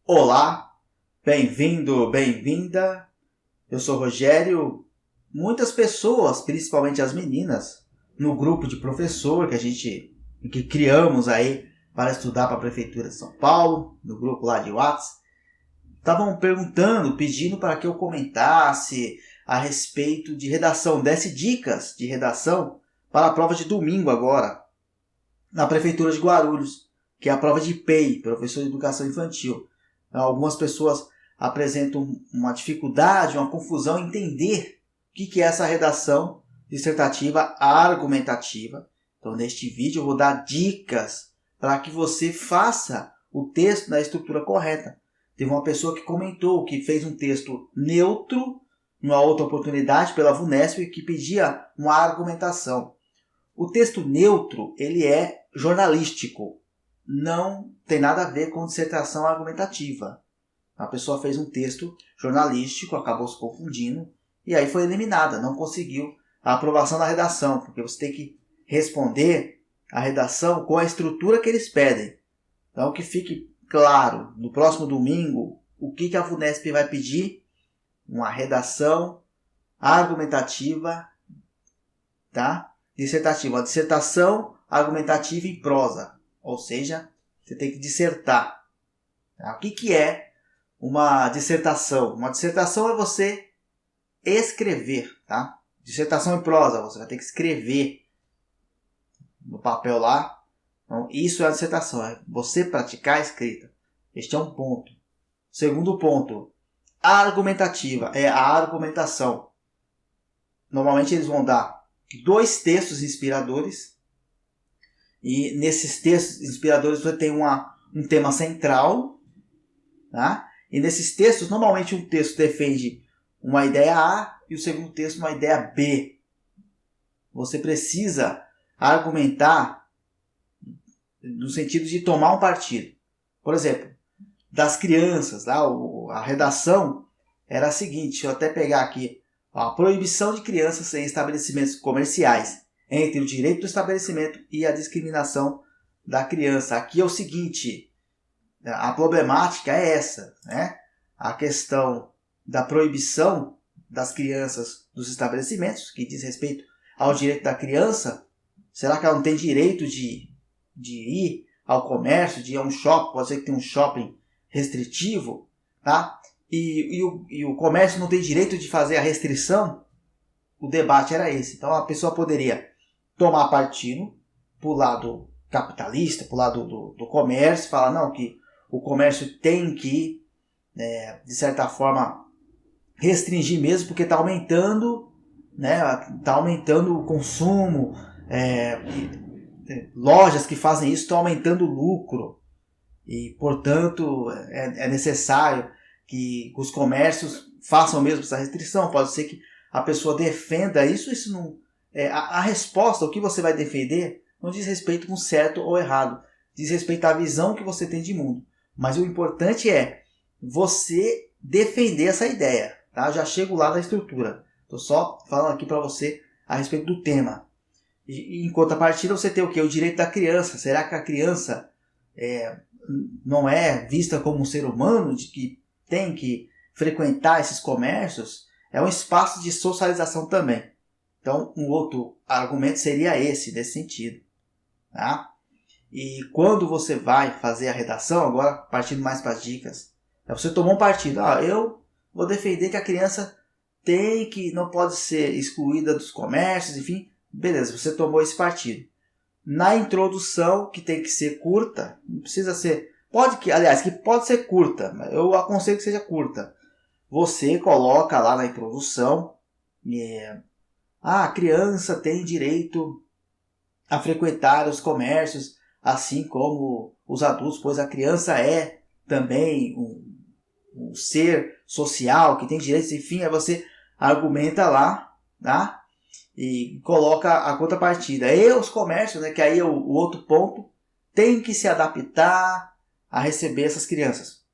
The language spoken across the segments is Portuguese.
Olá, bem-vindo, bem-vinda. Eu sou Rogério. Muitas pessoas, principalmente as meninas, no grupo de professor que criamos aí para estudar para a Prefeitura de São Paulo, no grupo lá de WhatsApp, estavam perguntando, pedindo para que eu comentasse a respeito de redação, desse dicas de redação para a prova de domingo agora, na Prefeitura de Guarulhos, que é a prova de PEI, Professor de Educação Infantil. Algumas pessoas apresentam uma dificuldade, uma confusão em entender o que é essa redação dissertativa argumentativa. Então, neste vídeo, eu vou dar dicas para que você faça o texto na estrutura correta. Teve uma pessoa que comentou que fez um texto neutro, numa outra oportunidade, pela VUNESP, que pedia uma argumentação. O texto neutro, ele é jornalístico. Não tem nada a ver com dissertação argumentativa. A pessoa fez um texto jornalístico, acabou se confundindo e aí foi eliminada, não conseguiu a aprovação da redação, porque você tem que responder a redação com a estrutura que eles pedem. Então, que fique claro, no próximo domingo, o que a VUNESP vai pedir? Uma redação argumentativa, tá? Dissertativa, uma dissertação argumentativa em prosa. Ou seja, você tem que dissertar. Tá? O que é uma dissertação? Uma dissertação é você escrever. Tá? Dissertação em prosa, você vai ter que escrever no papel lá. Então, isso é a dissertação, é você praticar a escrita. Este é um ponto. Segundo ponto, a argumentativa é a argumentação. Normalmente eles vão dar 2 textos inspiradores. E nesses textos inspiradores você tem um tema central. Tá? E nesses textos, normalmente um texto defende uma ideia A e o segundo texto uma ideia B. Você precisa argumentar no sentido de tomar um partido. Por exemplo, das crianças, tá? A redação era a seguinte, deixa eu até pegar aqui. A proibição de crianças em estabelecimentos comerciais, entre o direito do estabelecimento e a discriminação da criança. Aqui é o seguinte, a problemática é essa, né? A questão da proibição das crianças dos estabelecimentos, que diz respeito ao direito da criança. Será que ela não tem direito de ir ao comércio, de ir a um shopping? Pode ser que tenha um shopping restritivo, tá? E o comércio não tem direito de fazer a restrição? O debate era esse. Então a pessoa poderia tomar partido para o lado capitalista, para o lado do comércio, falar não, que o comércio tem que, de certa forma, restringir mesmo, porque está aumentando, né, tá aumentando o consumo, lojas que fazem isso estão aumentando o lucro, e, portanto, é necessário que os comércios façam mesmo essa restrição. Pode ser que a pessoa defenda isso não... A resposta, o que você vai defender, não diz respeito com certo ou errado. Diz respeito à visão que você tem de mundo. Mas o importante é você defender essa ideia. Tá? Eu já chego lá na estrutura. Estou só falando aqui para você a respeito do tema. E em contrapartida você tem o quê? O direito da criança. Será que a criança não é vista como um ser humano de que tem que frequentar esses comércios? É um espaço de socialização também. Então, um outro argumento seria esse, nesse sentido. Tá? E quando você vai fazer a redação, agora partindo mais para as dicas, você tomou um partido. Eu vou defender que a criança não pode ser excluída dos comércios, enfim. Beleza, você tomou esse partido. Na introdução, que tem que ser curta, não precisa ser... que pode ser curta, mas eu aconselho que seja curta. Você coloca lá na introdução... a criança tem direito a frequentar os comércios, assim como os adultos, pois a criança é também um ser social que tem direitos, enfim, aí você argumenta lá, tá? E coloca a contrapartida. E os comércios, né, que aí é o outro ponto, tem que se adaptar a receber essas crianças.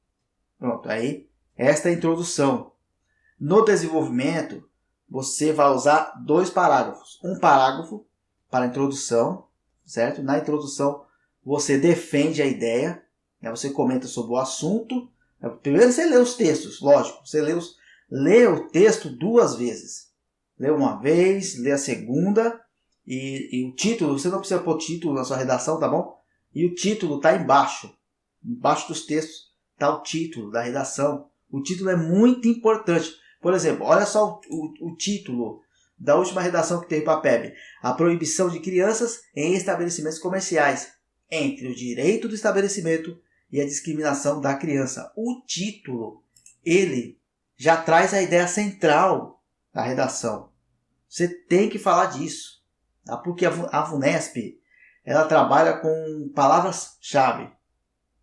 Pronto, aí esta é a introdução. No desenvolvimento, você vai usar 2 parágrafos. Um parágrafo para a introdução, certo? Na introdução, você defende a ideia, né? Você comenta sobre o assunto, Primeiro você lê os textos, lógico. Você lê o texto 2 vezes. Lê uma vez, lê a segunda. E o título, você não precisa pôr título na sua redação, tá bom? E o título está embaixo. Embaixo dos textos está o título da redação. O título é muito importante. Por exemplo, olha só o título da última redação que teve para a PEB. A proibição de crianças em estabelecimentos comerciais, entre o direito do estabelecimento e a discriminação da criança. O título, ele já traz a ideia central da redação. Você tem que falar disso. Tá? Porque a VUNESP, ela trabalha com palavras-chave.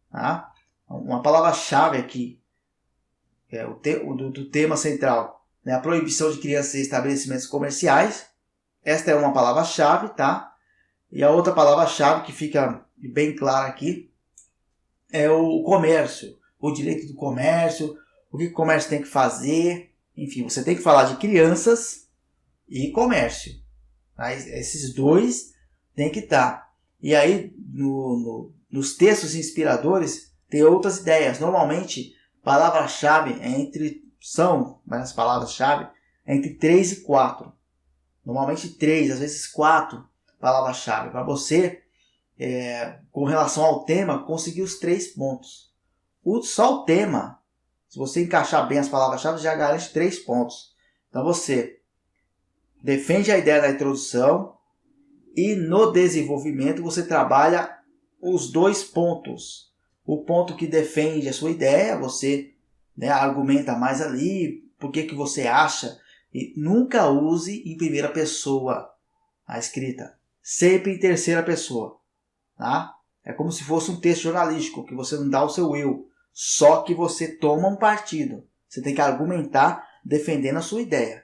Tá? Uma palavra-chave aqui, que é do tema central, né? A proibição de crianças em estabelecimentos comerciais. Esta é uma palavra-chave, tá? E a outra palavra-chave que fica bem clara aqui é o comércio, o direito do comércio, o que o comércio tem que fazer. Enfim, você tem que falar de crianças e comércio. Tá? Esses dois tem que estar. E aí, nos textos inspiradores, tem outras ideias. Normalmente, palavra-chave são as palavras-chave entre 3 e 4. Normalmente 3, às vezes 4 palavras-chave. Para você, com relação ao tema, conseguir os 3 pontos. Só o tema, se você encaixar bem as palavras-chave, já garante 3 pontos. Então você defende a ideia da introdução e no desenvolvimento você trabalha os 2 pontos. O ponto que defende a sua ideia, você argumenta mais ali, por que você acha. E nunca use em primeira pessoa a escrita, sempre em terceira pessoa. Tá? É como se fosse um texto jornalístico, que você não dá o seu eu, só que você toma um partido. Você tem que argumentar defendendo a sua ideia.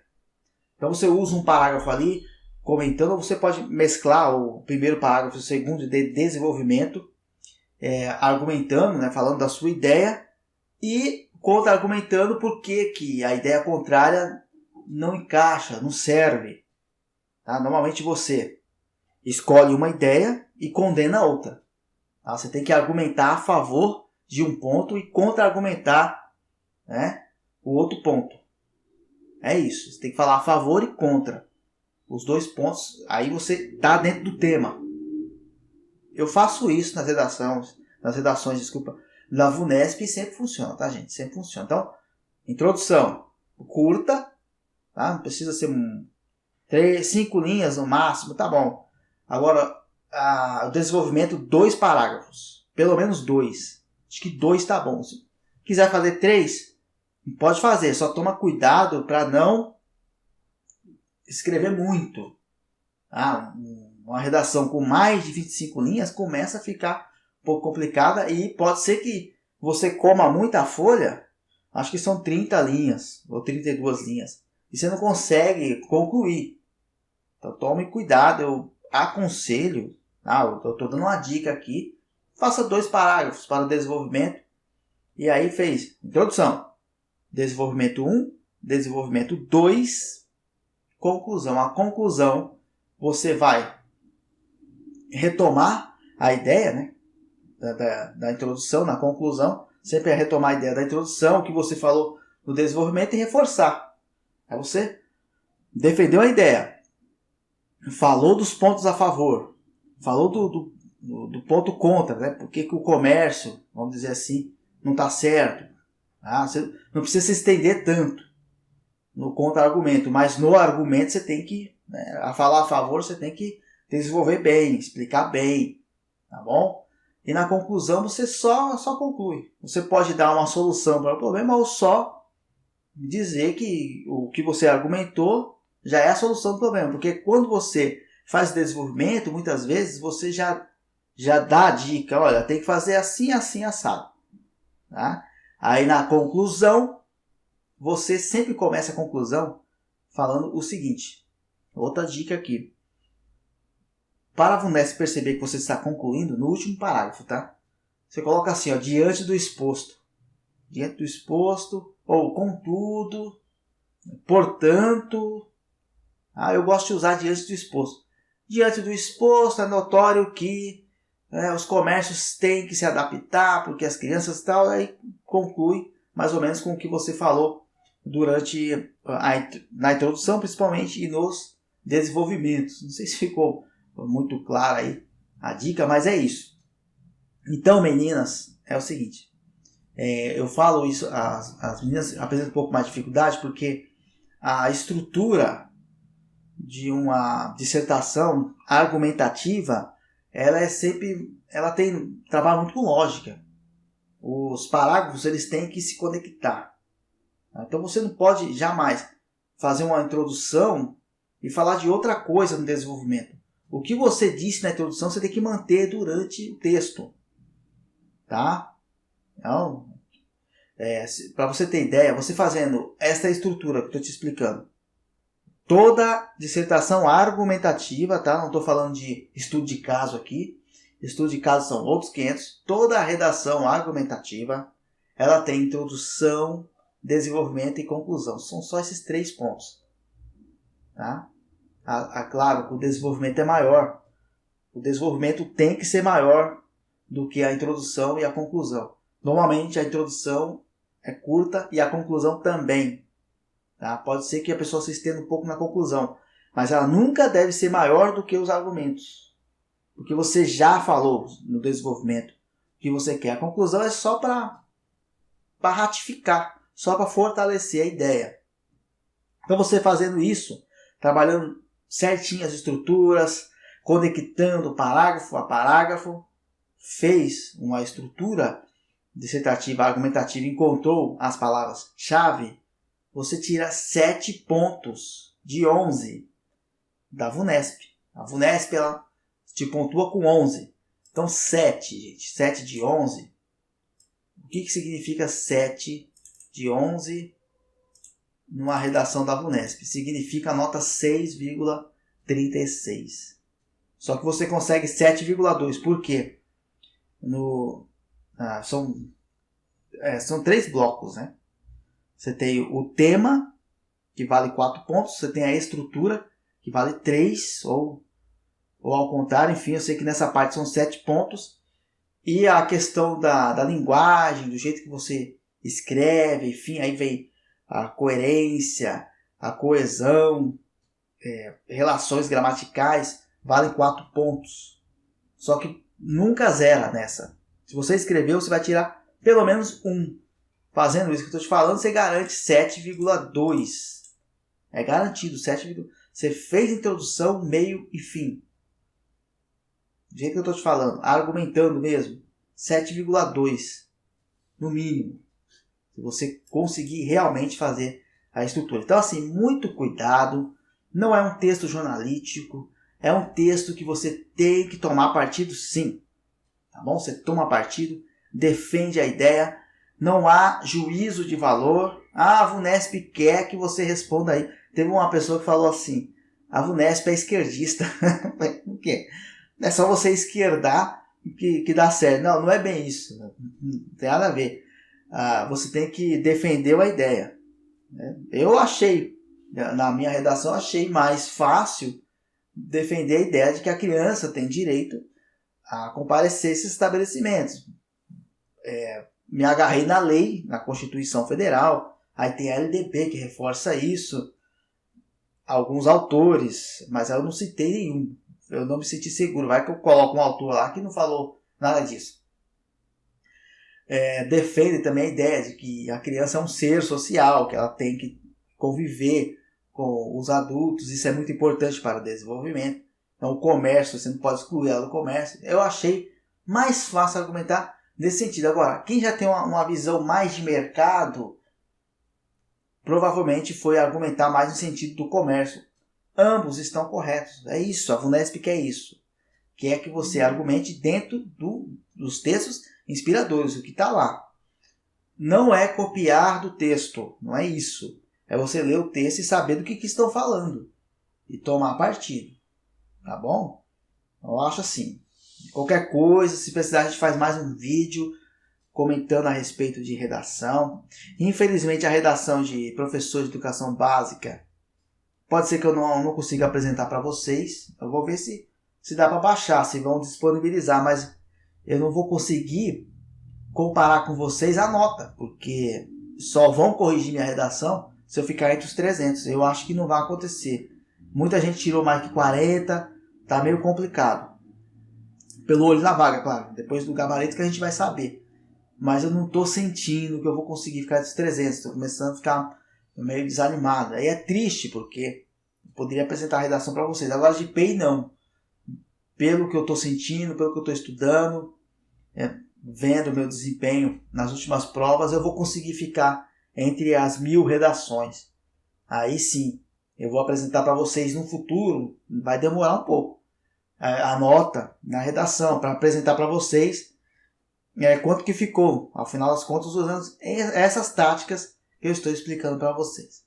Então você usa um parágrafo ali, comentando, ou você pode mesclar o primeiro parágrafo e o segundo de desenvolvimento, argumentando, falando da sua ideia, e contra-argumentando por que a ideia contrária não encaixa, não serve. Tá? Normalmente você escolhe uma ideia e condena a outra. Tá? Você tem que argumentar a favor de um ponto e contra-argumentar, o outro ponto. É isso. Você tem que falar a favor e contra. Os 2 pontos, aí você está dentro do tema. Eu faço isso nas redações, da VUNESP e sempre funciona, tá, gente? Sempre funciona. Então, introdução curta, tá? Não precisa ser 5 linhas no máximo, tá bom. Agora, o desenvolvimento, 2 parágrafos. Pelo menos 2. Acho que 2 tá bom. Se quiser fazer 3, pode fazer. Só toma cuidado para não escrever muito. Tá? Uma redação com mais de 25 linhas começa a ficar um pouco complicada e pode ser que você coma muita folha. Acho que são 30 linhas ou 32 linhas. E você não consegue concluir. Então tome cuidado, eu aconselho, eu estou dando uma dica aqui, faça 2 parágrafos para o desenvolvimento, e aí fez introdução, desenvolvimento 1, desenvolvimento 2, conclusão. A conclusão, você vai retomar a ideia da introdução, na conclusão, sempre é retomar a ideia da introdução, o que você falou no desenvolvimento e reforçar. Aí você defendeu a ideia, falou dos pontos a favor, falou do ponto contra, por que o comércio, vamos dizer assim, não está certo. Você não precisa se estender tanto no contra-argumento, mas no argumento você tem que, a falar a favor, você tem que desenvolver bem, explicar bem, tá bom? E na conclusão você só conclui. Você pode dar uma solução para o problema ou só dizer que o que você argumentou já é a solução do problema, porque quando você faz desenvolvimento, muitas vezes você já dá a dica, olha, tem que fazer assim, assim, assado. Tá? Aí na conclusão, você sempre começa a conclusão falando o seguinte, outra dica aqui. Para a VUNESP perceber que você está concluindo, no último parágrafo, tá? Você coloca assim, diante do exposto. Diante do exposto, ou contudo, portanto. Eu gosto de usar diante do exposto. Diante do exposto, é notório que os comércios têm que se adaptar, porque as crianças e tal, aí conclui mais ou menos com o que você falou durante na introdução, principalmente, e nos desenvolvimentos. Não sei se ficou muito claro aí a dica, mas é isso. Então, meninas, é o seguinte, eu falo isso, as meninas apresentam um pouco mais de dificuldade, porque a estrutura de uma dissertação argumentativa, ela trabalha muito com lógica. Os parágrafos, eles têm que se conectar. Então você não pode jamais fazer uma introdução e falar de outra coisa no desenvolvimento. O que você disse na introdução, você tem que manter durante o texto. Tá? Então, para você ter ideia, você fazendo esta estrutura que eu estou te explicando, toda dissertação argumentativa, tá? Não estou falando de estudo de caso aqui. Estudo de caso são outros 500. Toda a redação argumentativa, ela tem introdução, desenvolvimento e conclusão. São só esses 3 pontos. Tá? Claro que o desenvolvimento é maior. O desenvolvimento tem que ser maior do que a introdução e a conclusão. Normalmente a introdução é curta e a conclusão também. Tá? Pode ser que a pessoa se estenda um pouco na conclusão, mas ela nunca deve ser maior do que os argumentos. Porque você já falou no desenvolvimento o que você quer. A conclusão é só para ratificar, só para fortalecer a ideia. Então você fazendo isso, trabalhando certinho as estruturas, conectando parágrafo a parágrafo, fez uma estrutura dissertativa, argumentativa, encontrou as palavras-chave, você tira 7 pontos de 11 da VUNESP. A VUNESP, ela te pontua com 11. Então 7, gente. 7 de 11. O que significa 7 de 11 numa redação da VUNESP? Significa a nota 6,36. Só que você consegue 7,2. Por quê? São 3 blocos, né? Você tem o tema, que vale 4 pontos. Você tem a estrutura, que vale 3, ou ao contrário. Enfim, eu sei que nessa parte são 7 pontos. E a questão da linguagem, do jeito que você escreve, enfim, aí vem a coerência, a coesão, relações gramaticais, valem 4 pontos. Só que nunca zera nessa. Se você escreveu, você vai tirar pelo menos 1. Fazendo isso que eu estou te falando, você garante 7,2. É garantido, 7,2. Você fez introdução, meio e fim. Do jeito que eu estou te falando, argumentando mesmo, 7,2 no mínimo. Se você conseguir realmente fazer a estrutura. Então, assim, muito cuidado. Não é um texto jornalístico. É um texto que você tem que tomar partido, sim. Tá bom? Você toma partido, defende a ideia. Não há juízo de valor. A VUNESP quer que você responda aí. Teve uma pessoa que falou assim: a VUNESP é esquerdista. Por quê? É só você esquerdar que dá certo. Não, não é bem isso. Não tem nada a ver. Você tem que defender a ideia. Eu achei, na minha redação, achei mais fácil defender a ideia de que a criança tem direito a comparecer a esses estabelecimentos. Me agarrei na lei, na Constituição Federal, aí tem a LDB que reforça isso, alguns autores, mas eu não citei nenhum, eu não me senti seguro, vai que eu coloco um autor lá que não falou nada disso. Defende também a ideia de que a criança é um ser social, que ela tem que conviver com os adultos, isso é muito importante para o desenvolvimento. Então o comércio, você não pode excluir ela do comércio. Eu achei mais fácil argumentar nesse sentido. Agora, quem já tem uma visão mais de mercado, provavelmente foi argumentar mais no sentido do comércio. Ambos estão corretos. É isso, a VUNESP quer isso. Quer que você argumente dentro dos textos inspiradores, o que está lá. Não é copiar do texto, não é isso. É você ler o texto e saber do que estão falando. E tomar partido. Tá bom? Eu acho assim. Qualquer coisa, se precisar, a gente faz mais um vídeo comentando a respeito de redação. Infelizmente, a redação de professor de educação básica pode ser que eu não consiga apresentar para vocês. Eu vou ver se dá para baixar, se vão disponibilizar, mas eu não vou conseguir comparar com vocês a nota, porque só vão corrigir minha redação se eu ficar entre os 300. Eu acho que não vai acontecer. Muita gente tirou mais que 40, tá meio complicado. Pelo olho na vaga, claro. Depois do gabarito que a gente vai saber. Mas eu não estou sentindo que eu vou conseguir ficar entre os 300. Estou começando a ficar meio desanimado. Aí é triste, porque eu poderia apresentar a redação para vocês. Agora de PEI não. Pelo que eu estou sentindo, pelo que eu estou estudando, vendo meu desempenho nas últimas provas, eu vou conseguir ficar entre as 1000 redações. Aí sim, eu vou apresentar para vocês no futuro, vai demorar um pouco, a nota na redação, para apresentar para vocês quanto que ficou, ao final das contas, usando essas táticas que eu estou explicando para vocês.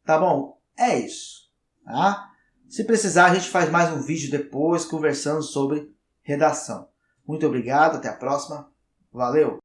Tá bom? É isso. Tá? Se precisar, a gente faz mais um vídeo depois, conversando sobre redação. Muito obrigado, até a próxima. Valeu!